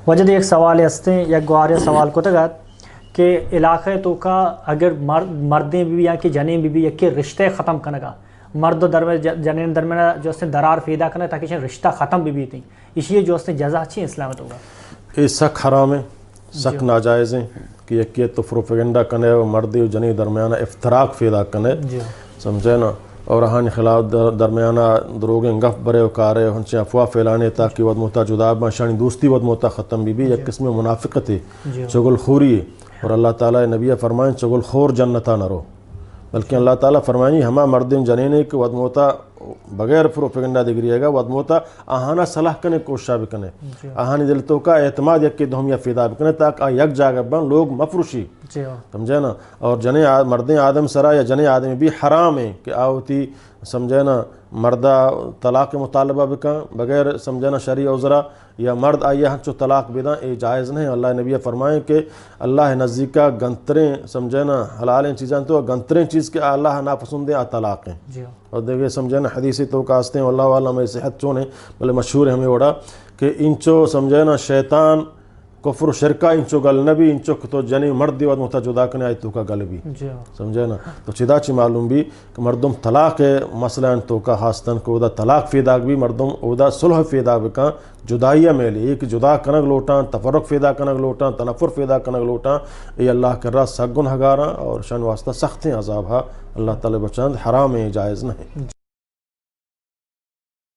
وجد ایک سوال ہستے یک گوارے سوال کو تگت کہ علاقے تو کا اگر مردیں بھی یا کہ جنیں بھی یک کے رشتے ختم کنگا مرد و جنین درمیان جو اس نے درار پیدا کرنا تاکہ رشتہ ختم بھی تھیں اس لیے جو اس نے جزا اچھی اسلامت ہوگا یہ سخت حرام ہے سخت ناجائز ہیں کہ یک تو پروپیگنڈا کنے و مردی و جنی درمیان افتراق پیدا کنے سمجھے نا اور ہن خلاف درمیانہ دروگیں گف برے و کارے ہنچیں افواہ پھیلانے تاکہ ود موتا جدا شانی دوستی ود موتا ختم بھی یک قسم منافقت ہے چغل خوری ہے اور اللہ تعالیٰ نبی فرمائیں چغل خور جنتا نہ رو بلکہ اللہ تعالیٰ فرمائیں ہما مردم جنینے کہ ود موتا بغیر پروپیگنڈا دگریے گا ود موتا آہانا صلاح کنے کوشش بکنے آہانی دلتوں کا اعتماد یک کے دہم یا فیدا بکنے تاکہ یک جاگہ بن لوگ مفروشی سمجھے نا اور جنے مردیں آدم سرا یا جنے آدمی بھی حرام ہیں کہ آوتی سمجھے نا مردہ طلاق مطالبہ بکن بغیر سمجھے نا شرعی عذرا یا مرد آئیے ہنچو طلاق بداں اے جائز نہیں اللہ نبی فرمائیں کہ اللہ نزدیکا گنتریں سمجھے نا حلال چیزیں تو گنتریں چیز کے اللہ ناپسند ہیں طلاق ہیں اور دیکھیں سمجھے نا حدیثی تو کاستے ہیں اللہ والا میں صحت چونے بلے مشہور ہے ہمیں وڑا کہ انچو سمجھے نا شیطان کفر و شرکا انچو گل نبی انچو تو جنی مرد دیواد محتا جدا کنے آئی تو کا گل بھی سمجھے نا تو چدا چی معلوم بھی کہ مردم طلاق مسئلہ تو کا حاستن کو دا طلاق فیداک بھی مردم اودا صلح فیدا بکا جدائیہ میلی ایک جدا کنگ لوٹان تفرق فیدا کنگ لوٹان تنفر فیدا کنگ لوٹان یہ اللہ کر رہا سگن ہگارا اور شان واسطہ سخت ہیں عذاب ہا اللہ تعالی بچاند حرام ہے جائز نہیں.